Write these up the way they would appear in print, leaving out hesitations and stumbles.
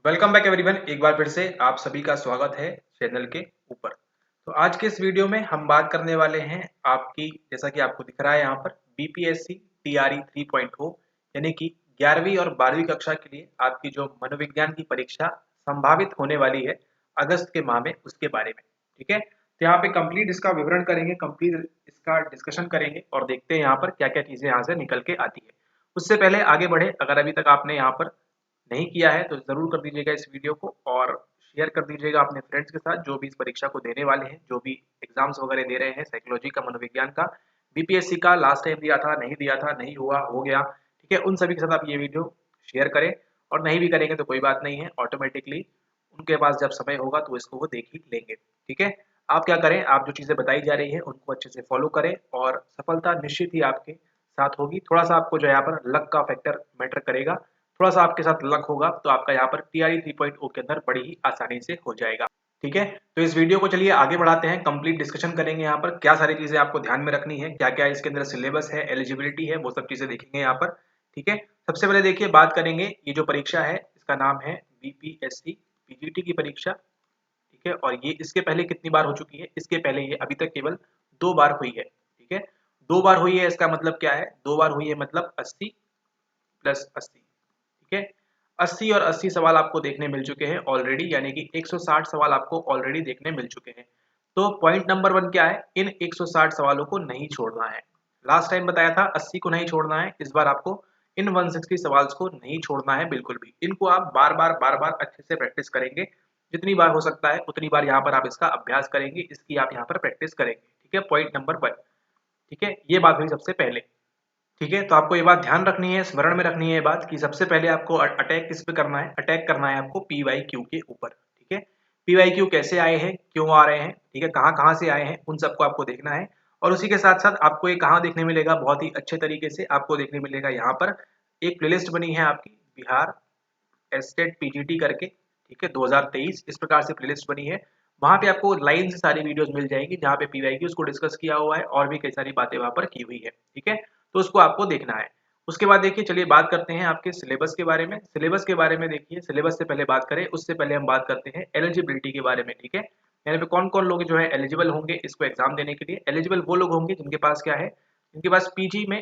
Welcome back everyone. एक बार फिर से आप सभी का स्वागत है चैनल के ऊपर। तो आज के इस वीडियो में हम बात करने वाले हैं आपकी, जैसा कि आपको दिख रहा है यहाँ पर, बीपीएससी टीआरई 3.0 यानी कि 11वीं और 12वीं कक्षा के लिए आपकी जो मनोविज्ञान की परीक्षा संभावित होने वाली है अगस्त के माह में, उसके बारे में। ठीक है, तो यहाँ पे कंप्लीट इसका विवरण करेंगे, कंप्लीट इसका डिस्कशन करेंगे और देखते हैं यहाँ पर क्या क्या चीजें यहाँ से निकल के आती है। उससे पहले आगे बढ़े, अगर अभी तक आपने यहाँ पर नहीं किया है तो जरूर कर दीजिएगा इस वीडियो को और शेयर कर दीजिएगा अपने फ्रेंड्स के साथ जो भी इस परीक्षा को देने वाले हैं, जो भी एग्जाम्स वगैरह दे रहे हैं, साइकोलॉजी का, मनोविज्ञान का, बीपीएससी का लास्ट टाइम दिया था, नहीं दिया था, नहीं हुआ, हो गया। ठीक है, उन सभी के साथ आप ये वीडियो शेयर करें और नहीं भी करेंगे तो कोई बात नहीं है, ऑटोमेटिकली उनके पास जब समय होगा तो इसको वो देख ही लेंगे। ठीक है, आप क्या करें, आप जो चीज़ें बताई जा रही है उनको अच्छे से फॉलो करें और सफलता निश्चित ही आपके साथ होगी। थोड़ा सा आपको जो यहाँ पर लक का फैक्टर मैटर करेगा, थोड़ा सा आपके साथ लक होगा तो आपका यहाँ पर टीआरई 3.0 के अंदर बड़ी ही आसानी से हो जाएगा। ठीक है, तो इस वीडियो को चलिए आगे बढ़ाते हैं, कंप्लीट डिस्कशन करेंगे। यहाँ पर क्या सारी चीजें आपको ध्यान में रखनी है, क्या क्या इसके अंदर सिलेबस है, एलिजिबिलिटी है, वो सब चीजें देखेंगे यहाँ पर। ठीक है, सबसे पहले देखिए बात करेंगे, ये जो परीक्षा है इसका नाम है बीपीएससी पीजीटी की परीक्षा। ठीक है, और ये इसके पहले कितनी बार हो चुकी है, इसके पहले ये अभी तक केवल 2 बार हुई है। ठीक है, 2 बार हुई है, इसका मतलब क्या है, 2 बार हुई है मतलब 80 प्लस 80। ठीक है, 80 और 80 सवाल आपको देखने मिल चुके हैं ऑलरेडी, यानी कि 160 सवाल आपको ऑलरेडी देखने मिल चुके हैं। तो पॉइंट नंबर 1 क्या है, इन 160 सवालों को नहीं छोड़ना है। लास्ट टाइम बताया था 80 को नहीं छोड़ना है, इस बार आपको इन 160 सवाल को नहीं छोड़ना है बिल्कुल भी। इनको आप बार बार अच्छे से प्रैक्टिस करेंगे, जितनी बार हो सकता है उतनी बार यहाँ पर आप इसका अभ्यास करेंगे, इसकी आप यहाँ पर प्रैक्टिस करेंगे। ठीक है, पॉइंट नंबर 1। ठीक है, ये बात हुई सबसे पहले। ठीक है, तो आपको ये बात ध्यान रखनी है, स्मरण में रखनी है ये बात कि सबसे पहले आपको अटैक किस पे करना है, अटैक करना है आपको पीवाईक्यू के ऊपर। ठीक है, पीवाईक्यू कैसे आए हैं, क्यों आ रहे हैं, ठीक है, कहाँ कहाँ से आए हैं, उन सबको आपको देखना है। और उसी के साथ साथ आपको ये कहाँ देखने मिलेगा, बहुत ही अच्छे तरीके से आपको देखने मिलेगा, यहाँ पर एक प्लेलिस्ट बनी है आपकी, बिहार एस्टेट पीजीटी करके। ठीक है, 2023 इस प्रकार से प्लेलिस्ट बनी है। वहां पे आपको लाइन से सारी वीडियोस मिल जाएगी जहाँ पे पीवाईक्यूज को डिस्कस किया हुआ है और भी कई सारी बातें वहां पर की हुई है। ठीक है, तो उसको आपको देखना है। उसके बाद देखिए, चलिए बात करते हैं आपके सिलेबस के बारे में। सिलेबस के बारे में देखिए, सिलेबस से पहले बात करें उससे पहले हम बात करते हैं एलिजिबिलिटी के बारे में। ठीक है, यानी पे कौन कौन लोग जो है एलिजिबल होंगे इसको एग्जाम देने के लिए। एलिजिबल वो लोग होंगे जिनके पास क्या है, जिनके पास पीजी में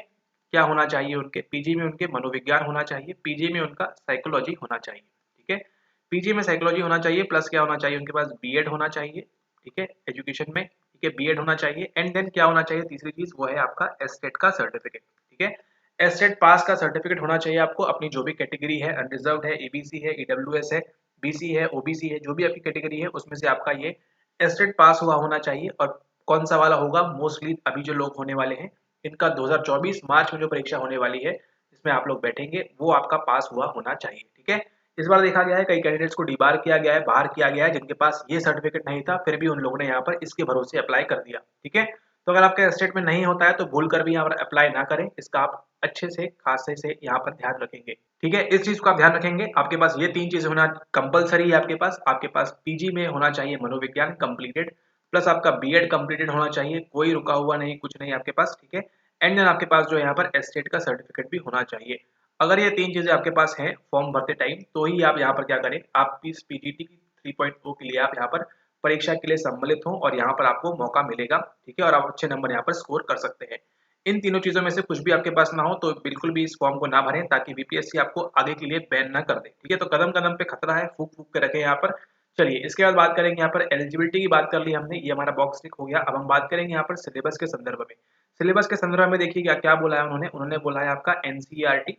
क्या होना चाहिए, उनके पीजी में उनके मनोविज्ञान होना चाहिए, पीजी में उनका साइकोलॉजी होना चाहिए। ठीक है, पीजी में साइकोलॉजी होना चाहिए, प्लस क्या होना चाहिए, उनके पास बीएड होना चाहिए। ठीक है, एजुकेशन में, ठीक है, बीएड होना चाहिए। एंड देन क्या होना चाहिए, तीसरी चीज वो है आपका एस्टेट का सर्टिफिकेट। ठीक है, एस्टेट पास का सर्टिफिकेट होना चाहिए आपको, अपनी जो भी कैटेगरी है, अनरिजर्व्ड है, एबीसी है, ईडब्ल्यूएस है, बीसी है, ओबीसी है, जो भी आपकी कैटेगरी है उसमें से आपका ये एस्टेट पास हुआ होना चाहिए। और कौन सा वाला होगा, मोस्टली अभी जो लोग होने वाले हैं, इनका 2024 मार्च में जो परीक्षा होने वाली है जिसमें आप लोग बैठेंगे, वो आपका पास हुआ होना चाहिए। ठीक है, इस बार देखा गया है कई कैंडिडेट्स को डिबार किया गया है, बाहर किया गया है, जिनके पास ये सर्टिफिकेट नहीं था, फिर भी उन लोगों ने यहाँ पर इसके भरोसे अप्लाई कर दिया। ठीक है, तो अगर आपके स्टेट में नहीं होता है तो भूल कर भी यहाँ पर अप्लाई ना करें, इसका आप अच्छे से खासे से यहाँ पर ध्यान रखेंगे। ठीक है, इस चीज को आप ध्यान रखेंगे, आपके पास ये 3 चीज होना कंपलसरी है। आपके पास पीजी में होना चाहिए मनोविज्ञान कंप्लीटेड, प्लस आपका बीएड कंप्लीटेड होना चाहिए, कोई रुका हुआ नहीं, कुछ नहीं आपके पास। ठीक है, एंड देन आपके पास जो यहाँ पर एस्टेट का सर्टिफिकेट भी होना चाहिए। अगर ये 3 चीजें आपके पास हैं फॉर्म भरते टाइम, तो ही आप यहाँ पर क्या करें, आप इस पीजीटी की 3.0 के लिए आप यहाँ पर परीक्षा के लिए सम्मिलित हों और यहाँ पर आपको मौका मिलेगा। ठीक है, और आप अच्छे नंबर यहाँ पर स्कोर कर सकते हैं। इन तीनों चीजों में से कुछ भी आपके पास ना हो तो बिल्कुल भी इस फॉर्म को ना भरें, ताकि बीपीएससी आपको आगे के लिए बैन ना कर दे। ठीक है, तो कदम कदम पे खतरा है, फूक फूक के रखें यहाँ पर। चलिए, इसके बाद बात करेंगे यहाँ पर एलिजिबिलिटी की बात कर ली हमने, ये हमारा बॉक्स टिक हो गया। अब हम बात करेंगे यहाँ पर सिलेबस के संदर्भ में। सिलेबस के संदर्भ में देखिए क्या क्या बोला है उन्होंने, उन्होंने बोला है आपका एनसीईआरटी।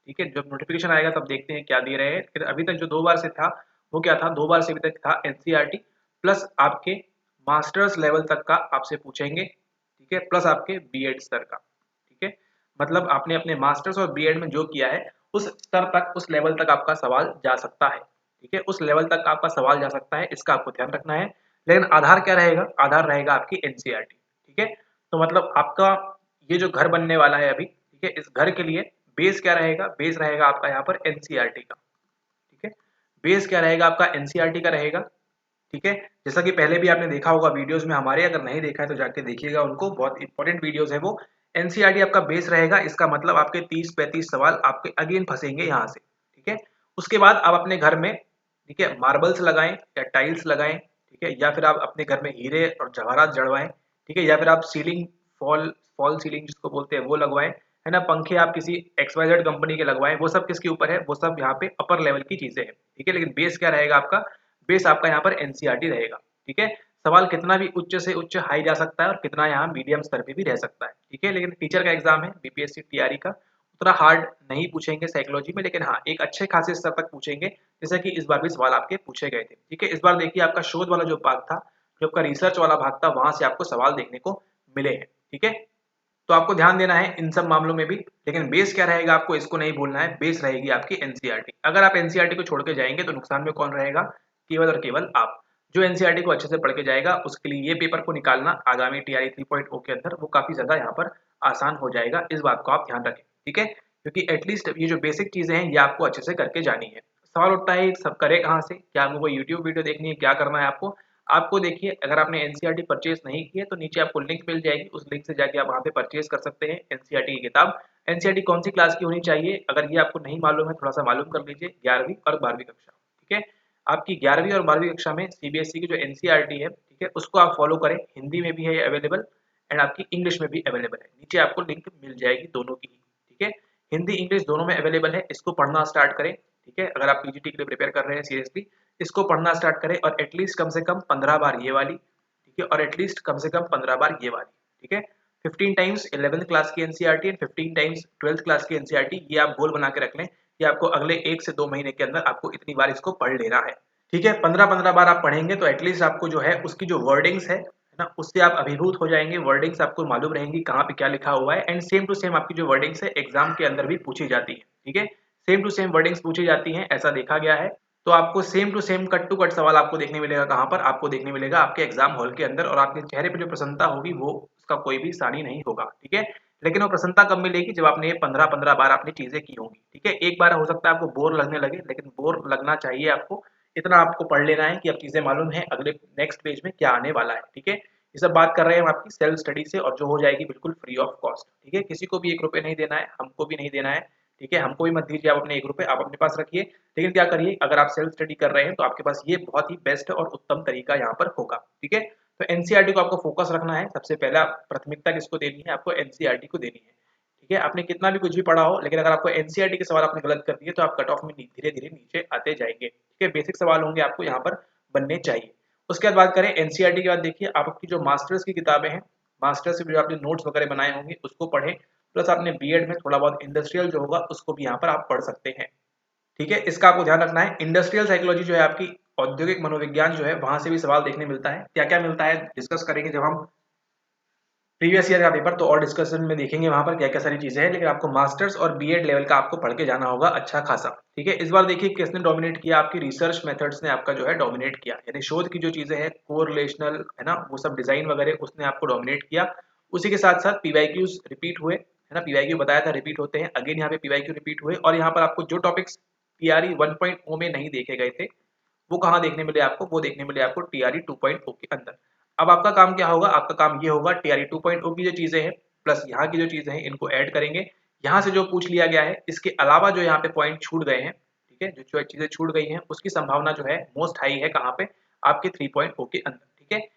ठीक है, जब नोटिफिकेशन आएगा तब देखते हैं क्या दे रहे हैं। फिर अभी तक जो 2 बार से था वो क्या था, 2 बार से अभी तक था एनसीईआरटी, प्लस आपके मास्टर्स लेवल तक का आपसे पूछेंगे। ठीक है, प्लस आपके बीएड स्तर का। ठीक है, मतलब आपने अपने मास्टर्स और बीएड में जो किया है उस स्तर तक, उस लेवल तक आपका सवाल जा सकता है। ठीक है, उस लेवल तक आपका सवाल जा सकता है, इसका आपको ध्यान रखना है। लेकिन आधार क्या रहेगा, आधार रहेगा आपकी एनसीईआरटी। ठीक है, तो मतलब आपका ये जो घर बनने वाला है अभी, ठीक है, इस घर के लिए बेस क्या रहेगा, बेस रहेगा आपका यहाँ पर एनसीईआरटी का। ठीक है, बेस क्या रहेगा आपका, एनसीईआरटी का रहेगा। ठीक है, जैसा कि पहले भी आपने देखा होगा वीडियोस में हमारे, अगर नहीं देखा है तो जाके देखिएगा उनको, बहुत इंपॉर्टेंट वीडियोस है वो। एनसीईआरटी आपका बेस रहेगा, इसका मतलब आपके 30-35 सवाल आपके अगेन फंसेंगे यहाँ से। ठीक है, उसके बाद आप अपने घर में ठीक है, मार्बल्स लगाएं या टाइल्स लगाएं, ठीक है, या फिर आप अपने घर में हीरे और जवाहरात जड़वाएं, ठीक है, या फिर आप सीलिंग फॉल फॉल सीलिंग जिसको बोलते हैं वो लगवाएं, है ना, पंखे आप किसी XYZ कंपनी के लगवाएं, वो सब किसके ऊपर है, वो सब यहाँ पे अपर लेवल की चीजें हैं, ठीक है, लेकिन बेस क्या रहेगा आपका, बेस आपका यहाँ पर एनसीईआरटी रहेगा, ठीक है। सवाल कितना भी उच्च से उच्च हाई जा सकता है और कितना यहाँ मीडियम स्तर पे भी रह सकता है, ठीक है, लेकिन टीचर का एग्जाम है बीपीएससी टीआरई का, उतना हार्ड नहीं पूछेंगे साइकोलॉजी में, लेकिन हाँ एक अच्छे खासे स्तर तक पूछेंगे, जैसे कि इस बार भी सवाल आपके पूछे गए थे, ठीक है। इस बार देखिए आपका शोध वाला जो भाग था, जो आपका रिसर्च वाला भाग था, वहां से आपको सवाल देखने को मिले हैं, ठीक है। तो आपको ध्यान देना है इन सब मामलों में भी, लेकिन बेस क्या रहेगा आपको इसको नहीं भूलना है, बेस रहेगी आपकी एनसीईआरटी। अगर आप एनसीईआरटी को छोड़ के जाएंगे तो नुकसान में कौन रहेगा, केवल और केवल आप। जो एनसीईआरटी को अच्छे से पढ़ के जाएगा उसके लिए ये पेपर को निकालना आगामी टीआरई 3.0 के अंदर वो काफी ज्यादा यहाँ पर आसान हो जाएगा, इस बात को आप ध्यान रखें, ठीक है, क्योंकि एटलीस्ट ये जो बेसिक चीजें हैं ये आपको अच्छे से करके जानी है। सवाल उठता है सब करे कहाँ से, क्या आपको कोई यूट्यूब वीडियो देखनी है, क्या करना है आपको, आपको देखिए अगर आपने एनसीईआरटी परचेज नहीं की है तो नीचे आपको लिंक मिल जाएगी, उस लिंक से जाके आप वहाँ पे परचेज कर सकते हैं एनसीईआरटी की किताब। एनसीईआरटी कौन सी क्लास की होनी चाहिए, अगर ये आपको नहीं मालूम है थोड़ा सा मालूम कर लीजिए, 11वीं और 12वीं कक्षा, ठीक है। आपकी 11वीं और 12वीं कक्षा में सीबीएसई की जो एनसीईआरटी है, ठीक है, उसको आप फॉलो करें, हिंदी में भी है अवेलेबल एंड आपकी इंग्लिश में भी अवेलेबल है, नीचे आपको लिंक मिल जाएगी दोनों की, ठीक है, हिंदी इंग्लिश दोनों में अवेलेबल है, इसको पढ़ना स्टार्ट करें, ठीक है। अगर आप पीजीटी के लिए प्रिपेयर कर रहे हैं सीरियसली, इसको पढ़ना स्टार्ट करें और एटलीस्ट कम से कम 15 बार ये वाली, ठीक है, और एटलीस्ट कम से कम 15 बार ये वाली, ठीक है। 15 टाइम्स 11th क्लास की NCERT and 15 times 12th class की एनसीईआरटी, ये आप गोल बना के रख लें कि आपको अगले 1 से 2 महीने के अंदर आपको इतनी बार इसको पढ़ लेना है, ठीक है। 15-15 बार आप पढ़ेंगे तो एटलीस्ट आपको जो है उसकी जो वर्डिंग्स है ना, उससे आप अभिभूत हो जाएंगे, वर्डिंग्स आपको मालूम रहेंगी कहाँ पे क्या लिखा हुआ है, एंड सेम टू सेम आपकी जो वर्डिंग्स है एग्जाम के अंदर भी पूछी जाती है, ठीक है, सेम टू सेम वर्डिंग्स पूछी जाती हैं, ऐसा देखा गया है। तो आपको same to same cut to cut सवाल आपको देखने मिलेगा कहाँ पर, आपको देखने मिलेगा आपके एग्जाम हॉल के अंदर, और आपके चेहरे पर जो प्रसन्नता होगी वो उसका कोई भी सानी नहीं होगा, ठीक है। लेकिन वो प्रसन्नता कब मिलेगी, जब आपने 15-15 बार आपने चीजें की होंगी, ठीक है। एक बार हो सकता है आपको बोर लगने लगे, लेकिन बोर लगना चाहिए आपको, इतना आपको पढ़ लेना है कि अब चीजें मालूम है अगले नेक्स्ट पेज में क्या आने वाला है, ठीक है। ये सब बात कर रहे हैं हम आपकी सेल्फ स्टडी से, और जो हो जाएगी बिल्कुल फ्री ऑफ कॉस्ट, ठीक है, किसी को भी 1 रुपए नहीं देना है, हमको भी नहीं देना है, ठीक है, हमको भी मत दीजिए आप अपने 1 रुपए, आप अपने पास रखिए, लेकिन क्या करिए अगर आप सेल्फ स्टडी कर रहे हैं तो आपके पास ये बहुत ही बेस्ट और उत्तम तरीका यहाँ पर होगा, ठीक है। तो एनसीईआरटी को आपको फोकस रखना है, सबसे पहला प्राथमिकता किसको देनी है, आपको एनसीईआरटी को देनी है, ठीक है। आपने कितना भी कुछ भी पढ़ा हो, लेकिन अगर आपको एनसीईआरटी के सवाल आपने गलत कर दिए तो आप कट ऑफ में धीरे धीरे नीचे आते जाएंगे, ठीक है। बेसिक सवाल होंगे आपको यहाँ पर बनने चाहिए। उसके बाद बात करें एनसीईआरटी के बाद, देखिए आपकी जो मास्टर्स की किताबें हैं, मास्टर्स से जो आपने नोट्स वगैरह बनाए होंगे उसको पढ़ें, प्लस आपने बीएड में थोड़ा बहुत इंडस्ट्रियल जो होगा उसको भी यहाँ पर आप पढ़ सकते हैं, ठीक है। इसका आपको ध्यान रखना है, इंडस्ट्रियल साइकोलॉजी जो है आपकी औद्योगिक मनोविज्ञान जो है वहां से भी सवाल देखने मिलता है, क्या क्या मिलता है डिस्कस करेंगे जब हम प्रीवियस ईयर का पेपर, तो और डिस्कशन में देखेंगे वहां पर क्या क्या सारी चीजें हैं, लेकिन आपको मास्टर्स और बीएड लेवल का आपको पढ़ के जाना होगा अच्छा खासा, ठीक है। इस बार देखिए किसने डोमिनेट किया, आपकी रिसर्च मेथड्स ने आपका जो है डोमिनेट किया, यानी शोध की जो चीजें हैं कोरिलेशनल है ना, वो सब डिजाइन वगैरह उसने आपको डोमिनेट किया। उसी के साथ साथ पीवाईक्यूज रिपीट हुए, है ना, पीवाईक्यू बताया था रिपीट होते हैं, अगेन यहाँ पे पीवाईक्यू रिपीट हुए, और यहाँ पर आपको जो टॉपिक्स टीआरई 1.0 में नहीं देखे गए थे वो कहाँ देखने मिले आपको, वो देखने मिले आपको टीआरई 2.0 के अंदर। अब आपका काम क्या होगा, आपका काम ये होगा टीआरई 2.0 की जो चीजें हैं प्लस यहाँ की जो चीजें हैं इनको ऐड करेंगे, यहाँ से जो पूछ लिया गया है इसके अलावा जो यहाँ पे पॉइंट छूट गए हैं, ठीक है, जो चीजें छूट गई हैं उसकी संभावना जो है मोस्ट हाई है कहाँ पे, आपके 3.0 के अंदर, ठीक है।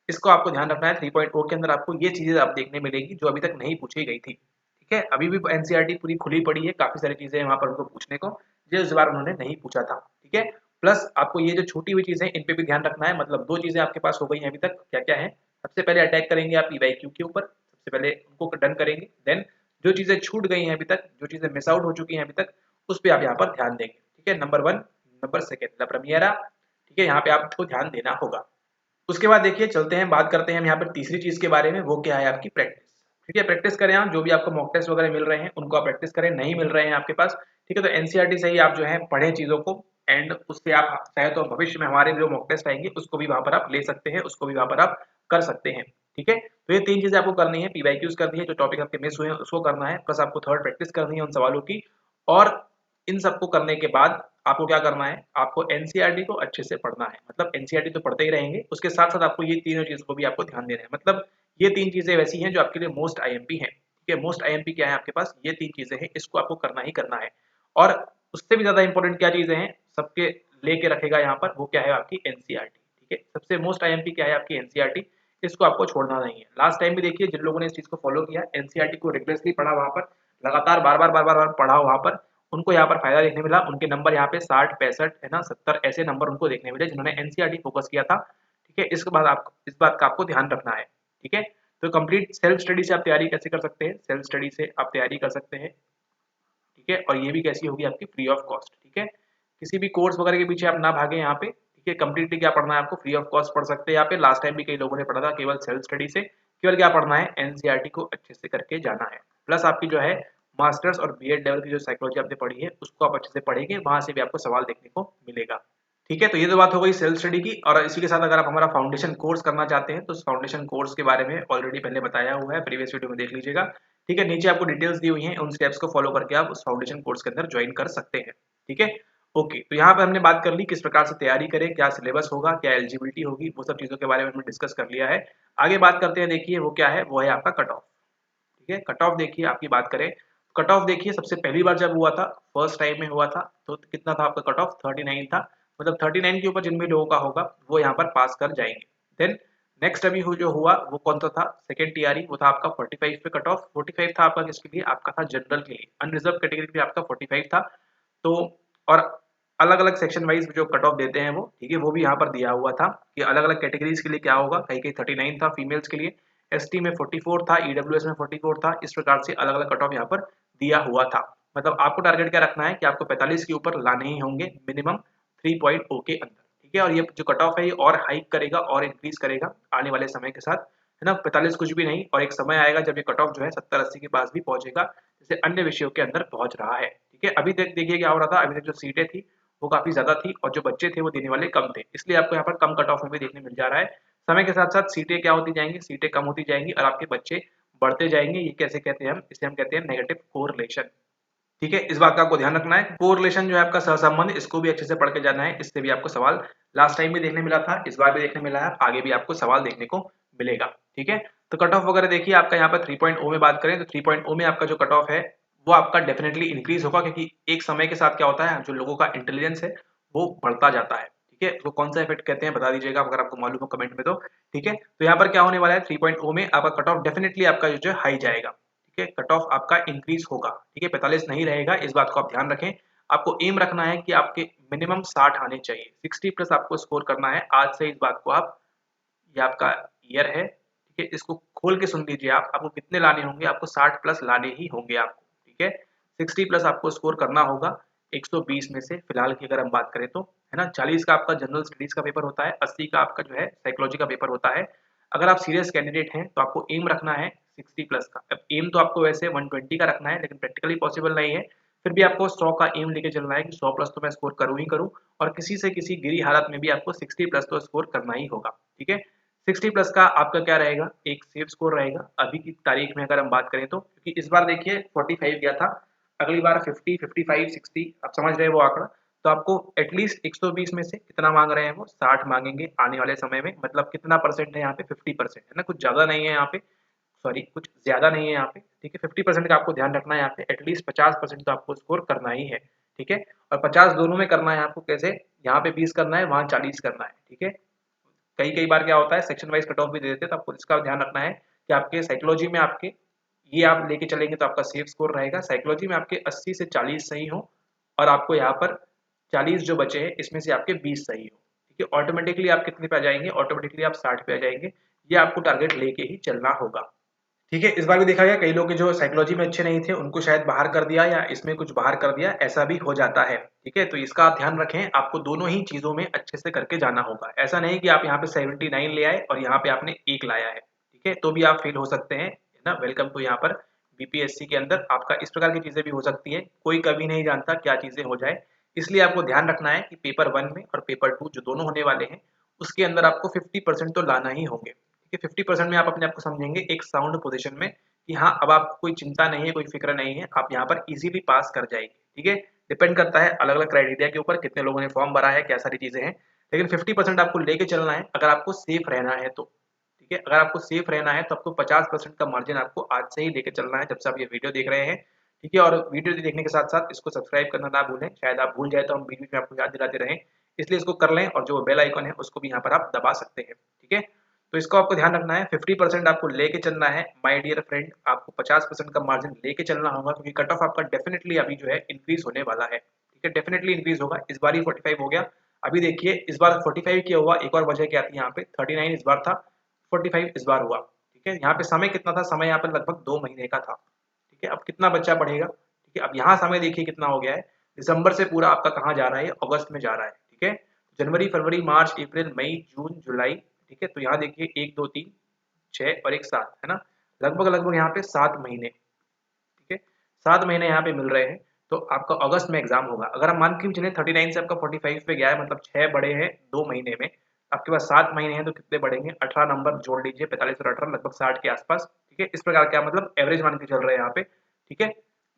इसको आपको ध्यान रखना है, 3.0 के अंदर आपको ये चीजें आप देखने मिलेगी जो अभी तक नहीं पूछी गई थी, ठीक है। अभी भी एनसीईआरटी पूरी खुली पड़ी है, काफी सारी चीजें हैं वहां पर उनको पूछने को जो इस बार उन्होंने नहीं पूछा था, ठीक है। प्लस आपको ये जो छूटी हुई चीजें इन पे भी ध्यान रखना है, मतलब 2 चीजें आपके पास हो गई हैं अभी तक, क्या क्या है, सबसे पहले अटैक करेंगे आप पीवाईक्यू के ऊपर, सबसे पहले उनको डन करेंगे, देन जो चीजें छूट गई हैं अभी तक, जो चीजें मिस आउट हो चुकी हैं अभी तक, उस पर आप यहाँ पर ध्यान देंगे, ठीक है। नंबर 1, नंबर 2 ला प्रीमियरा, ठीक है, यहाँ पे आपको ध्यान देना होगा। उसके बाद देखिए चलते हैं, बात करते हैं हम यहाँ पर तीसरी चीज के बारे में, वो क्या है आपकी प्रैक्टिस, ठीक है। प्रैक्टिस करें आप, जो भी आपको मॉक टेस्ट वगैरह मिल रहे हैं उनको आप प्रैक्टिस करें, नहीं मिल रहे हैं आपके पास, ठीक है, तो एनसीईआरटी से ही आप जो है पढ़ें चीजों को, एंड उससे आप चाहे तो भविष्य में हमारे जो मॉक टेस्ट आएंगे उसको भी वहां पर आप ले सकते हैं, उसको भी वहां पर आप कर सकते हैं, ठीक है। तो ये 3 चीजें आपको करनी है, पीवाईक्यूज करनी है, जो टॉपिक आपके मिस हुए हैं उसको करना है, प्लस आपको थर्ड प्रैक्टिस करनी है उन सवालों की, और इन सबको करने के बाद आपको क्या करना है, आपको एनसीईआरटी को अच्छे से पढ़ना है, मतलब एनसीईआरटी तो पढ़ते ही रहेंगे, उसके साथ साथ आपको ये तीनों चीजों को भी आपको ध्यान देना है, मतलब ये 3 चीजें वैसी हैं जो आपके लिए मोस्ट आईएमपी हैं, ठीक है। मोस्ट आईएमपी क्या है आपके पास, ये 3 चीजें हैं, इसको आपको करना ही करना है। और उससे भी ज्यादा इंपॉर्टेंट क्या चीजें हैं, सबके लेके रखेगा यहाँ पर वो क्या है आपकी एनसीईआरटी। ठीक है, सबसे मोस्ट आईएमपी क्या है आपकी एनसीईआरटी, इसको आपको छोड़ना नहीं है। लास्ट टाइम भी देखिए जिन लोगों ने इस चीज को फॉलो किया, एनसीईआरटी को रिगुलरली पढ़ा, वहां पर लगातार बार बार पढ़ा, वहां पर उनको यहाँ पर फायदा देखने मिला। उनके नंबर यहाँ पे 60, 65 है ना, 70 ऐसे नंबर उनको देखने मिले जिन्होंने एनसीईआरटी फोकस किया था। ठीक है, इसके बाद आप इस बात का आपको ध्यान रखना है। ठीक है, तो कंप्लीट सेल्फ स्टडी से आप तैयारी कैसे कर सकते हैं, सेल्फ स्टडी से आप तैयारी कर सकते हैं। ठीक है, और ये भी कैसी होगी आपकी फ्री ऑफ कॉस्ट। ठीक है, किसी भी कोर्स वगैरह के पीछे आप ना भागे यहाँ पे। ठीक है, कंप्लीटली क्या पढ़ना है आपको, फ्री ऑफ कॉस्ट पढ़ सकते हैं यहाँ पे। लास्ट टाइम भी कई लोगों ने पढ़ा था, केवल सेल्फ स्टडी से केवल क्या पढ़ना है, एनसीईआरटी को अच्छे से करके जाना है। प्लस आपकी जो है मास्टर्स और बीएड लेवल की जो साइकोलॉजी आपने पढ़ी है उसको आप अच्छे से पढ़ेंगे, वहां से भी आपको सवाल देखने को मिलेगा। ठीक है, तो ये तो बात हो गई सेल्फ स्टडी की। और इसी के साथ अगर आप हमारा फाउंडेशन कोर्स करना चाहते हैं तो उस फाउंडेशन कोर्स के बारे में ऑलरेडी पहले बताया हुआ है, प्रीवियस वीडियो में देख लीजिएगा। ठीक है, नीचे आपको डिटेल्स दी हुई हैं, उन स्टेप्स को फॉलो करके आप उस फाउंडेशन कोर्स के अंदर ज्वाइन कर सकते हैं। ठीक है, ओके, तो यहाँ पर हमने बात कर ली किस प्रकार से तैयारी करें, क्या सिलेबस होगा, क्या एलिजिबिलिटी होगी, वो सब चीजों के बारे में हमने डिस्कस कर लिया है। आगे बात करते हैं, देखिए वो क्या है, वो है आपका कट ऑफ। ठीक है, कट ऑफ देखिए आपकी बात करें, कट ऑफ देखिए सबसे पहली बार जब हुआ था, फर्स्ट टाइम में हुआ था, तो कितना था आपका कट ऑफ, 39 था। मतलब 39 के ऊपर जिन भी लोगों का होगा वो यहाँ पर पास कर जाएंगे। देन नेक्स्ट अभी जो हुआ वो कौन सा था, सेकंड टीआरई, वो था आपका 45 पे कट ऑफ। 45 था आपका किसके लिए, आपका था जनरल के लिए, अनरिजर्व कैटेगरी के लिए आपका 45 था। तो और अलग अलग सेक्शन वाइज जो कट ऑफ देते हैं वो, ठीक है, वो भी यहाँ पर दिया हुआ था कि अलग अलग कैटेगरीज के लिए क्या होगा। कहीं कहीं 39 था फीमेल्स के लिए, एसटी में 44 था, ईडब्ल्यूएस में 44 था। इस प्रकार से अलग अलग कट ऑफ यहाँ पर दिया हुआ था। मतलब आपको टारगेट क्या रखना है कि आपको 45 के ऊपर लाने ही होंगे मिनिमम 3.0 के अंदर। ठीक है, और ये जो कट ऑफ है ये और हाइक करेगा और इंक्रीज करेगा आने वाले समय के साथ, है ना। 45 कुछ भी नहीं, और एक समय आएगा जब ये कट ऑफ जो है 70-80 के पास भी पहुंचेगा, जैसे अन्य विषयों के अंदर पहुंच रहा है। ठीक है, अभी तक देखिए क्या हो रहा था, अभी तक जो सीटें थी वो काफी ज्यादा थी और जो बच्चे थे वो देने वाले कम थे, इसलिए आपको यहाँ पर कम कट ऑफ में भी देखने मिल जा रहा है। समय के साथ साथ सीटें क्या होती जाएंगी, सीटें कम होती जाएंगी और आपके बच्चे बढ़ते जाएंगे। ये कैसे कहते हैं हम, इसे हम कहते हैं नेगेटिव कोरिलेशन। ठीक है, इस बात का आपको ध्यान रखना है। कोरिलेशन जो है आपका सहसंबंध, इसको भी अच्छे से पढ़ के जाना है, इससे भी आपको सवाल लास्ट टाइम भी देखने मिला था, इस बार भी देखने मिला है, आगे भी आपको सवाल देखने को मिलेगा। ठीक है, तो कट ऑफ वगैरह देखिए आपका यहाँ पर 3.0 में बात करें तो 3.0 में आपका जो कट ऑफ है वो आपका डेफिनेटली इंक्रीज होगा, क्योंकि एक समय के साथ क्या होता है, जो लोगों का इंटेलिजेंस है वो बढ़ता जाता है। ठीक है, तो कौन सा इफेक्ट कहते हैं बता दीजिएगा अगर आपको मालूम हो कमेंट में तो। ठीक है, तो यहाँ पर क्या होने वाला है, 3.0 में आपका कट ऑफ डेफिनेटली आपका जो है हाई जाएगा। ठीक है, कट ऑफ आपका इंक्रीज होगा। ठीक है, 45 नहीं रहेगा, इस बात को आप ध्यान रखें। आपको एम रखना है कि आपके मिनिमम 60 आने चाहिए, 60 प्लस आपको स्कोर करना है आज से। इस बात को आप, ये आपका ईयर है, ठीक है, इसको खोल के सुन लीजिए आप, आपको कितने लाने होंगे, आपको 60 प्लस लाने ही होंगे आपको। ठीक है, 60 प्लस आपको स्कोर करना होगा 120 में से, फिलहाल की अगर हम बात करें तो, है ना। 40 का आपका जनरल स्टडीज का पेपर होता है, 80 का आपका जो है साइकोलॉजी का पेपर होता है। अगर आप सीरियस कैंडिडेट हैं तो आपको एम रखना है 60 प्लस का। अब एम तो आपको वैसे 120 का रखना है, लेकिन प्रैक्टिकली पॉसिबल नहीं है, फिर भी आपको 100 का एम लेके चलना है कि 100 प्लस तो मैं स्कोर करूँ ही करूँ, और किसी से किसी गिरी हालत में भी आपको 60 प्लस तो स्कोर करना ही होगा। ठीक है, 60 प्लस का आपका क्या रहेगा, एक सेफ स्कोर रहेगा अभी की तारीख में अगर हम बात करें तो, क्योंकि इस बार देखिए 45 गया था, अगली बार 50, 55, 60, आप समझ रहे हैं वो आंकड़ा। तो आपको एटलीस्ट 120 में से कितना मांग रहे हैं वो, 60 मांगेंगे आने वाले समय में। मतलब कितना परसेंट है यहाँ पे, 50% है ना, कुछ ज्यादा नहीं है यहाँ पे, सॉरी कुछ ज्यादा नहीं है यहाँ पे। ठीक है, 50% का आपको ध्यान रखना है यहाँ पे, एटलीस्ट 50% तो आपको स्कोर करना ही है। ठीक है, और 50 दोनों में करना है आपको, कैसे, यहाँ पे 20 करना है, वहाँ 40 करना है। ठीक है, कई कई बार क्या होता है सेक्शन वाइज कट ऑफ भी दे देते हैं, तो आपको इसका ध्यान रखना है कि आपके साइकोलॉजी में आपके ये आप लेके चलेंगे तो आपका सेफ स्कोर रहेगा, साइकोलॉजी में आपके 80 से 40 सही हो, और आपको यहाँ पर 40 जो बचे हैं इसमें से आपके 20 सही हो। ठीक है, ऑटोमेटिकली आप कितने पे आ जाएंगे, ऑटोमेटिकली आप 60 पे आ जाएंगे। ये आपको टारगेट लेके ही चलना होगा। ठीक है, इस बार भी देखा गया कई लोग के जो साइकोलॉजी में अच्छे नहीं थे उनको शायद बाहर कर दिया, या इसमें कुछ बाहर कर दिया, ऐसा भी हो जाता है। ठीक है, तो इसका आप ध्यान रखें, आपको दोनों ही चीजों में अच्छे से करके जाना होगा। ऐसा नहीं कि आप यहाँ पे 79 ले आए और यहाँ पे आपने 1 लाया है, ठीक है, तो भी आप फेल हो सकते हैं, है ना। वेलकम टू यहाँ पर बीपीएससी के अंदर आपका इस प्रकार की चीजें भी हो सकती है, कोई कभी नहीं जानता क्या चीजें हो जाए। इसलिए आपको ध्यान रखना है कि पेपर 1 में और पेपर 2 जो दोनों होने वाले हैं उसके अंदर आपको 50% तो लाना ही होंगे। ठीक है, 50% में आप अपने आप को समझेंगे एक साउंड पोजीशन में कि हाँ अब आपको कोई चिंता नहीं है, कोई फिक्र नहीं है, आप यहाँ पर इजीली पास कर जाएंगे। ठीक है, डिपेंड करता है अलग अलग क्राइटेरिया के ऊपर, कितने लोगों ने फॉर्म भरा है, क्या सारी चीजें हैं, लेकिन 50% आपको लेके चलना है अगर आपको सेफ रहना है तो। ठीक है, अगर आपको सेफ रहना है तो आपको 50% का मार्जिन आपको आज से ही लेके चलना है जब से आप ये वीडियो देख रहे हैं। ठीक है, और वीडियो देखने के साथ साथ इसको सब्सक्राइब करना ना भूलें, शायद आप भूल जाए तो हम बीच बीच में आपको याद दिलाते रहें। इसलिए इसको कर लें और जो बेल आइकन है उसको भी यहाँ पर आप दबा सकते हैं। ठीक है, तो इसको आपको ध्यान रखना है, 50% आपको लेके चलना है माय डियर फ्रेंड, आपको 50% का मार्जिन लेके चलना होगा, क्योंकि कट ऑफ आपका डेफिनेटली अभी जो है इंक्रीज होने वाला है। ठीक है, डेफिनेटली इंक्रीज होगा। इस बार ही 45 हो गया, अभी देखिए इस बार 45 किया हुआ, एक और वजह क्या थी यहाँ पे, 39 इस बार था, 45 इस बार हुआ। ठीक है, यहाँ पे समय कितना था, समय यहाँ पे लगभग 2 महीने का था। ठीक है, अब कितना बच्चा बढ़ेगा। ठीक है, अब यहाँ समय देखिए कितना हो गया है, दिसंबर से पूरा आपका कहाँ जा रहा है, अगस्त में जा रहा है। ठीक है, जनवरी फरवरी मार्च अप्रैल मई जून जुलाई। ठीक है, तो यहाँ देखिए 1 2 3 6 और 1 7 है ना, लगभग लगभग यहाँ पे 7 महीने। ठीक है, 7 महीने यहाँ पे मिल रहे हैं। तो आपका अगस्त में एग्जाम होगा, अगर हम मान के चले 39 से आपका 45 पे गया है, मतलब 6 बड़े हैं 2 महीने में, आपके पास 7 महीने हैं तो कितने बढ़ेंगे, 18 नंबर जोड़ लीजिए, 45 और 18 लगभग 60 के आसपास। ठीक है, इस प्रकार क्या मतलब एवरेज मान के चल रहे हैं यहाँ पे। ठीक है,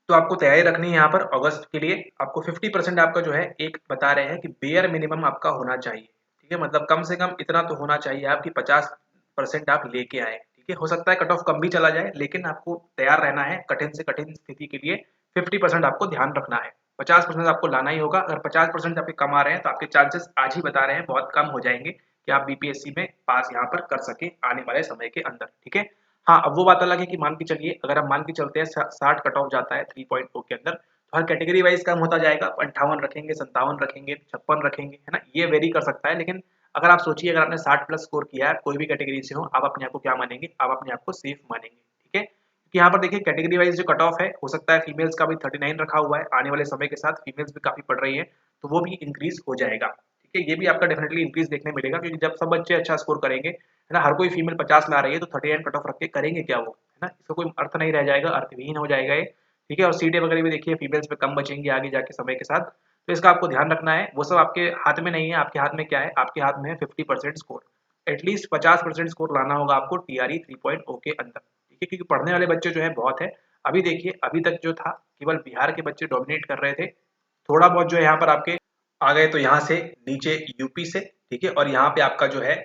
तो आपको तैयारी रखनी है यहाँ पर अगस्त के लिए। आपको 50% आपका जो है एक बता रहे हैं कि बेयर मिनिमम आपका होना चाहिए। ठीक है, मतलब कम से कम इतना तो होना चाहिए आपकी 50% आप लेके आए। ठीक है, हो सकता है कट ऑफ कम भी चला जाए, लेकिन आपको तैयार रहना है कठिन से कठिन स्थिति के लिए। 50% आपको ध्यान रखना है, 50% आपको लाना ही होगा। अगर 50% आपके कम आ रहे हैं तो आपके चांसेस आज ही बता रहे हैं बहुत कम हो जाएंगे कि आप बीपीएससी में पास यहाँ पर कर सके आने वाले समय के अंदर। ठीक है, हाँ अब वो बात अलग है कि मान के चलिए अगर हम मान के चलते हैं 60 कट ऑफ जाता है 3.0 के अंदर, तो हर कैटेगरी वाइज कम होता जाएगा, 58 रखेंगे, 57 रखेंगे, 56 रखेंगे, है ना, ये वेरी कर सकता है। लेकिन अगर आप सोचिए अगर आपने 60 प्लस स्कोर किया है कोई भी कैटेगरी से हो, आप अपने आप को क्या मानेंगे, आप अपने आप को सेफ मानेंगे। ठीक है, क्योंकि यहाँ पर देखिए कैटेगरी वाइज जो कट ऑफ है, हो सकता है फीमेल्स का भी 39 रखा हुआ है, आने वाले समय के साथ फीमेल्स भी काफी पढ़ रही है तो वो भी इंक्रीज हो जाएगा। ठीक है, ये भी आपका डेफिनेटली इंक्रीज देखने मिलेगा, क्योंकि जब सब बच्चे अच्छा स्कोर करेंगे, है ना, हर कोई फीमेल 50 ला रही है तो 39 कट ऑफ रख के करेंगे क्या वो, है ना, इसका कोई अर्थ नहीं रह जाएगा, अर्थविहीन हो जाएगा ये। ठीक है, और सीटें वगैरह भी देखिए फीमेल्स पे कम बचेंगी आगे जाके समय के साथ, तो इसका आपको ध्यान रखना है। वो सब आपके हाथ में नहीं है, आपके हाथ में क्या है, आपके हाथ में है 50% स्कोर, एटलीस्ट 50% स्कोर लाना होगा आपको टीआरई 3.0 के अंदर। ठीक है, क्योंकि पढ़ने वाले बच्चे जो है बहुत है। अभी देखिए अभी तक जो था केवल बिहार के बच्चे डोमिनेट कर रहे थे, थोड़ा बहुत जो है यहाँ पर आपके आ गए, तो यहाँ से नीचे यूपी से। ठीक है, और यहाँ पे आपका जो है,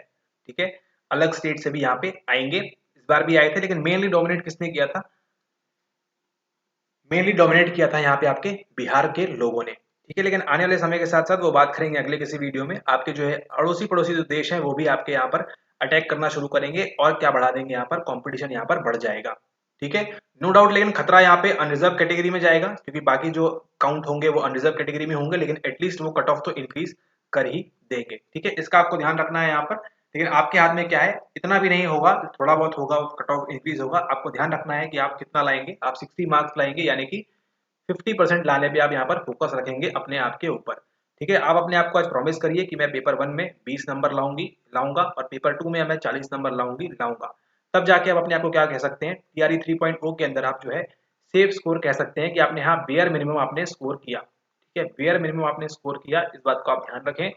ठीक है, अलग स्टेट से भी यहाँ पे आएंगे, इस बार भी आए थे, लेकिन मेनली डोमिनेट किसने किया था, मेनली डोमिनेट किया था यहाँ पे आपके बिहार के लोगों ने। ठीक है, लेकिन आने वाले समय के साथ साथ वो बात करेंगे अगले किसी वीडियो में, आपके जो है अड़ोसी पड़ोसी जो देश हैं वो भी आपके यहाँ पर अटैक करना शुरू करेंगे और क्या बढ़ा देंगे, यहाँ पर कंपटीशन यहाँ पर बढ़ जाएगा। ठीक है, नो डाउट, लेकिन खतरा यहाँ पे अनरिजर्व कैटेगरी में जाएगा, क्योंकि बाकी जो काउंट होंगे वो अनरिजर्व कैटेगरी में होंगे, लेकिन एटलीस्ट वो कट ऑफ तो इंक्रीज कर ही देंगे। ठीक है, इसका आपको ध्यान रखना है यहाँ पर। लेकिन आपके हाथ में क्या है, इतना भी नहीं होगा, थोड़ा बहुत होगा, कट ऑफ इंक्रीज होगा। आपको ध्यान रखना है कि आप कितना लाएंगे, आप 60 मार्क्स लाएंगे, यानी कि 50% लाने पे आप यहाँ पर फोकस रखेंगे अपने आप के ऊपर। ठीक है, आप अपने आप को आज प्रॉमिस करिए कि मैं पेपर 1 में 20 नंबर लाऊंगा और पेपर 2 में मैं 40 नंबर लाऊंगा। तब जाके आप अपने आप को क्या कह सकते हैं, टीआरई 3.0 के अंदर आप जो है सेफ स्कोर कह सकते हैं कि आपने यहाँ बेयर मिनिमम आपने स्कोर किया। ठीक है, बेयर मिनिमम आपने स्कोर किया, इस बात को आप ध्यान रखें।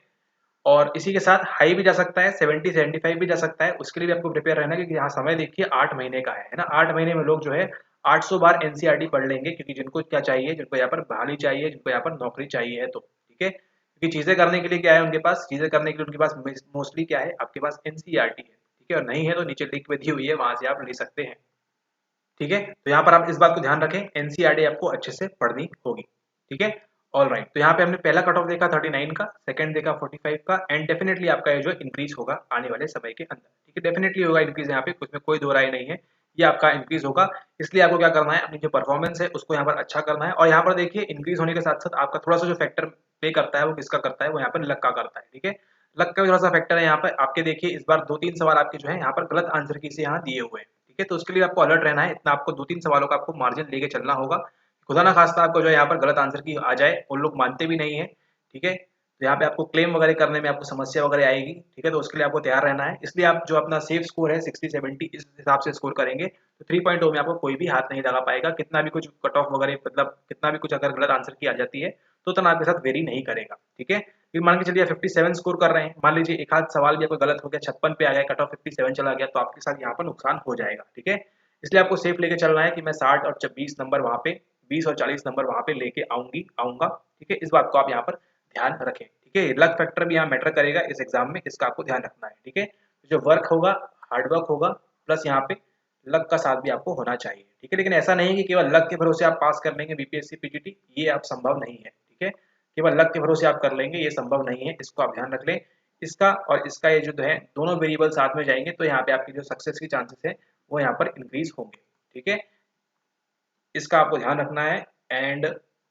और इसी के साथ हाई भी जा सकता है, 70 75 भी जा सकता है, उसके लिए भी आपको प्रिपेयर रहना है, क्योंकि यहाँ समय देखिए 8 महीने का है ना, 8 महीने में लोग जो है 800 बार एनसीईआरटी पढ़ लेंगे, क्योंकि जिनको क्या चाहिए, जिनको यहाँ पर बहाली चाहिए, जिनको यहाँ पर नौकरी चाहिए है, तो ठीक है, क्योंकि चीजें करने के लिए क्या है उनके पास, चीजें करने के लिए उनके पास मोस्टली क्या है, आपके पास एनसीईआरटी है। ठीक है, और नहीं है तो नीचे लिंक में दी हुई है, वहां से आप ले सकते हैं। ठीक है, तो यहाँ पर आप इस बात को ध्यान रखें, एनसीईआरटी आपको अच्छे से पढ़नी होगी। ठीक है, ऑल राइट, तो यहाँ पे हमने पहला कट ऑफ देखा 39 का, सेकंड देखा 45 का, एंड डेफिनेटली आपका ये जो इंक्रीज होगा आने वाले समय के अंदर। ठीक है, डेफिनेटली होगा इंक्रीज, यहाँ पे उसमें कोई दो राय नहीं है, ये आपका इंक्रीज होगा। इसलिए आपको क्या करना है, अपनी जो परफॉर्मेंस है उसको यहाँ पर अच्छा करना है। और यहाँ पर देखिए इंक्रीज होने के साथ साथ आपका थोड़ा सा जो फैक्टर प्ले करता है वो किसका करता है, वो यहाँ पर लक का करता है। ठीक है, लक का भी थोड़ा सा फैक्टर है यहाँ पर। आपके देखिए इस बार 2-3 सवाल आपके जो है यहाँ पर गलत आंसर की से यहाँ दिए हुए हैं। ठीक है, तो उसके लिए आपको अलर्ट रहना है, इतना आपको 2-3 सवालों का आपको मार्जिन लेके चलना होगा, खुदा ना खास्ता आपको जो है यहाँ पर गलत आंसर की आ जाए, उन लोग मानते भी नहीं है। ठीक है, तो यहाँ पे आपको क्लेम वगैरह करने में आपको समस्या वगैरह आएगी। ठीक है, तो उसके लिए आपको तैयार रहना है। इसलिए आप जो अपना सेफ स्कोर है 60-70 इस हिसाब से स्कोर करेंगे तो 3.0 में आपको कोई भी हाथ नहीं लगा पाएगा, कितना भी कुछ कट ऑफ वगैरह, मतलब कितना भी कुछ अगर गलत आंसर की आ जाती है तो उतना आपके साथ वेरी नहीं करेगा। ठीक है, फिर मान के चलिए 57 स्कोर कर रहे हैं, मान लीजिए एक आध सवाल भी आपको गलत हो गया, 56 पे आ गया, कट ऑफ 57 चला गया, तो आपके साथ यहाँ पर नुकसान हो जाएगा। ठीक है, इसलिए आपको सेफ लेके चलना है कि मैं 60 और 20 नंबर वहाँ पे, 20 और 40 नंबर वहाँ पे लेके आऊंगा। ठीक है, इस बात को आप यहाँ पर ध्यान रखें। ठीक है, लक फैक्टर भी यहाँ मैटर करेगा इस एग्जाम में, इसका आपको ध्यान रखना है। ठीक है, जो वर्क होगा, हार्ड वर्क होगा, प्लस यहाँ पे लक का साथ भी आपको होना चाहिए। ठीक है, लेकिन ऐसा नहीं कि केवल लक के भरोसे आप पास कर लेंगे बीपीएससी पीजीटी, ये आप संभव नहीं है। ठीक है, केवल लक के भरोसे आप कर लेंगे ये संभव नहीं है, इसको आप ध्यान रख लें। इसका और इसका ये जो है दोनों वेरिएबल साथ में जाएंगे तो यहाँ पे आपकी जो सक्सेस की चांसेस है वो यहाँ पर इंक्रीज होंगे। ठीक है, इसका आपको ध्यान रखना है। एंड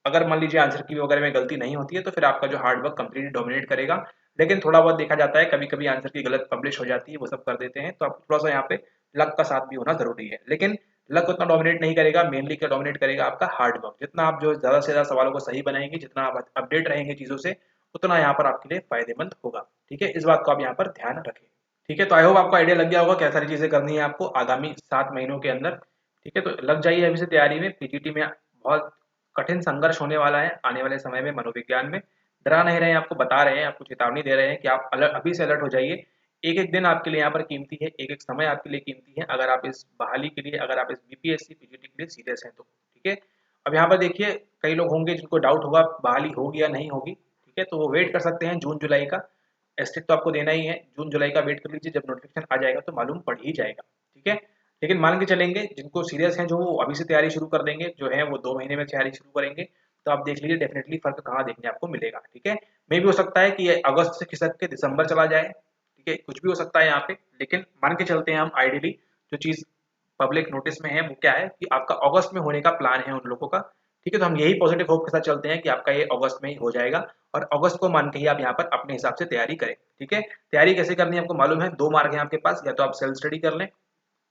अगर मान लीजिए आंसर की वगैरह में गलती नहीं होती है तो फिर आपका जो हार्ड वर्क कंप्लीटली डोमिनेट करेगा। लेकिन थोड़ा बहुत देखा जाता है कभी कभी आंसर की गलत पब्लिश हो जाती है, वो सब कर देते हैं, तो आपको थोड़ा सा यहाँ पे लक का साथ भी होना जरूरी है। लेकिन लक उतना डोमिनेट नहीं करेगा, मेनली क्या डोमिनेट करेगा आपका हार्ड वर्क। जितना आप जो ज्यादा से ज्यादा सवालों को सही बनाएंगे, जितना आप अपडेट रहेंगे चीजों से, उतना यहाँ पर आपके लिए फायदेमंद होगा। ठीक है, इस बात को आप यहाँ पर ध्यान रखें। ठीक है, तो आई होप आपको आइडिया लग गया होगा क्या सारी चीजें करनी है आपको आगामी 7 महीनों के अंदर। ठीक है, तो लग जाइए अभी से तैयारी में। पीजीटी में बहुत कठिन संघर्ष होने वाला है आने वाले समय में मनोविज्ञान में। डरा नहीं रहे हैं, आपको बता रहे हैं, आपको चेतावनी दे रहे हैं कि आप अलर्ट अभी से अलर्ट हो जाइए। एक एक दिन आपके लिए यहाँ पर कीमती है, एक एक समय आपके लिए कीमती है, अगर आप इस बहाली के लिए, अगर आप इस बीपीएससी पीजीटी के लिए सीरियस हैं तो। ठीक है, अब यहाँ पर देखिए कई लोग होंगे जिनको डाउट होगा बहाली होगी या नहीं होगी। ठीक है, तो वो वेट कर सकते हैं जून जुलाई का। एस्टेट तो आपको देना ही है, जून जुलाई का वेट कर लीजिए, जब नोटिफिकेशन आ जाएगा तो मालूम पड़ ही जाएगा। ठीक है, लेकिन मान के चलेंगे जिनको सीरियस हैं जो वो अभी से तैयारी शुरू कर देंगे, जो है वो 2 महीने में तैयारी शुरू करेंगे, तो आप देख लीजिए डेफिनेटली फर्क कहाँ देखने आपको मिलेगा। ठीक है, मे भी हो सकता है कि ये अगस्त से खिसक के दिसंबर चला जाए। ठीक है, कुछ भी हो सकता है यहाँ पे, लेकिन मान के चलते हैं हम आइडियली जो चीज पब्लिक नोटिस में है वो क्या है कि आपका अगस्त में होने का प्लान है उन लोगों का। ठीक है, तो हम यही पॉजिटिव होप के साथ चलते हैं कि आपका ये अगस्त में ही हो जाएगा, और अगस्त को मान के ही आप यहाँ पर अपने हिसाब से तैयारी करें। ठीक है, तैयारी कैसे करनी है आपको मालूम है, 2 मार्ग है आपके पास, या तो आप सेल्फ स्टडी कर लें,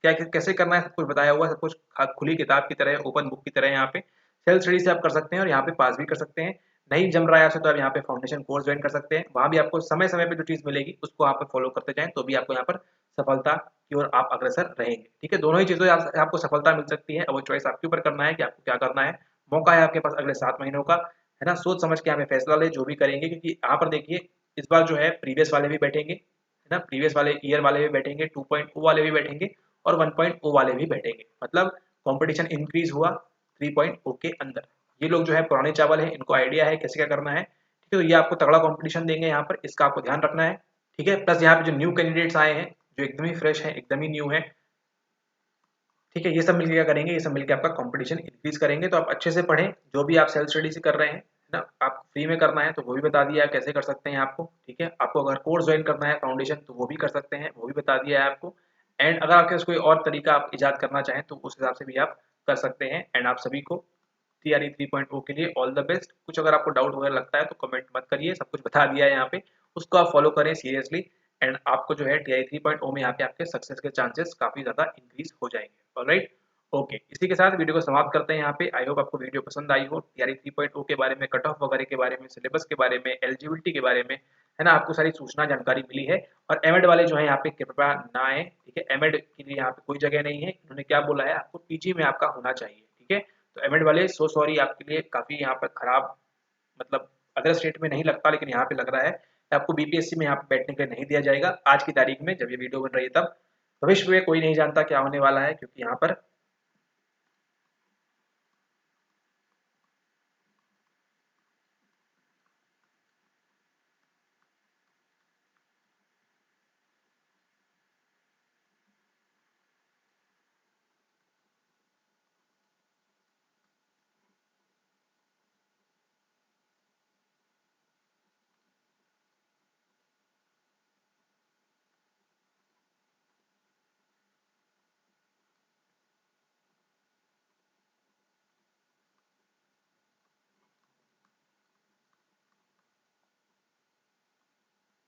क्या कैसे करना है सब कुछ बताया हुआ है, सब कुछ खुली किताब की तरह, ओपन बुक की तरह। यहाँ पे सेल्फ स्टडी से आप कर सकते हैं और यहाँ पे पास भी कर सकते हैं। नहीं जम रहा है आपसे तो आप यहाँ पे फाउंडेशन कोर्स ज्वाइन कर सकते हैं, वहाँ भी आपको समय समय पे जो चीज़ मिलेगी उसको आप फॉलो करते जाएं तो भी आपको यहाँ पर सफलता की ओर आप अग्रसर रहेंगे। ठीक है, दोनों ही चीज़ों से आपको सफलता मिल सकती है, अब वो चॉइस आपके ऊपर करना है कि आपको क्या करना है। मौका है आपके पास अगले 7 महीनों का, है ना, सोच समझ के यहाँ पे फैसला ले जो भी करेंगे, क्योंकि यहाँ पर देखिए इस बार जो है प्रीवियस वाले भी बैठेंगे, है ना, प्रीवियस वाले ईयर वाले भी बैठेंगे, 2.0 वाले भी बैठेंगे और 1.0 वाले भी बैठेंगे। मतलब कंपटीशन इंक्रीज हुआ 3.0 के अंदर। ये लोग जो है पुराने चावल हैं, इनको आइडिया है कैसे क्या करना है। ठीक है, तो ये आपको तगड़ा कंपटीशन देंगे यहाँ पर, इसका आपको ध्यान रखना है। ठीक है, प्लस यहाँ पे जो न्यू कैंडिडेट्स आए हैं जो एकदम ही फ्रेश हैं, एकदम ही न्यू है। ठीक है, ये सब मिलकर क्या करेंगे, ये सब मिलकर आपका कंपटीशन इंक्रीज करेंगे। तो आप अच्छे से पढ़ें, जो भी आप सेल्फ स्टडी से कर रहे हैं, है ना, आप फ्री में करना है तो वो भी बता दिया है कैसे कर सकते हैं आपको। ठीक है, आपको अगर कोर्स ज्वाइन करना है फाउंडेशन तो वो भी कर सकते हैं, वो भी बता दिया है आपको। एंड अगर आपके पास कोई और तरीका आप इजाद करना चाहें तो उस हिसाब से भी आप कर सकते हैं। एंड आप सभी को टीआरई 3.0 के लिए ऑल द बेस्ट। कुछ अगर आपको डाउट वगैरह लगता है तो कमेंट मत करिए, सब कुछ बता दिया है यहाँ पे, उसको आप फॉलो करें सीरियसली। एंड आपको जो है टीआरई 3.0 में यहाँ पे आपके सक्सेस के चांसेस काफी ज्यादा इंक्रीज हो जाएंगे। ऑलराइट, ओके, इसी के साथ वीडियो को समाप्त करते हैं यहाँ पे। आई होप आपको वीडियो पसंद आई हो, टीआरई 3.0 के बारे में, कट ऑफ वगैरह के बारे में, सिलेबस के बारे में, एलिजिबिलिटी के बारे में, है ना, आपको सारी सूचना जानकारी मिली है। और एमएड वाले जो है यहाँ पे कृपया ना आए। ठीक है, एमएड के लिए यहाँ पे कोई जगह नहीं है, इन्होंने क्या बोला है आपको पीजी में आपका होना चाहिए। ठीक है, तो एमएड वाले सो सॉरी, आपके लिए काफी यहाँ पर खराब, मतलब अदर स्टेट में नहीं लगता लेकिन यहाँ पे लग रहा है, आपको बीपीएससी में यहाँ पे बैठने के लिए नहीं दिया जाएगा आज की तारीख में जब ये वीडियो बन रही है तब। भविष्य में कोई नहीं जानता क्या होने वाला है, क्योंकि यहाँ पर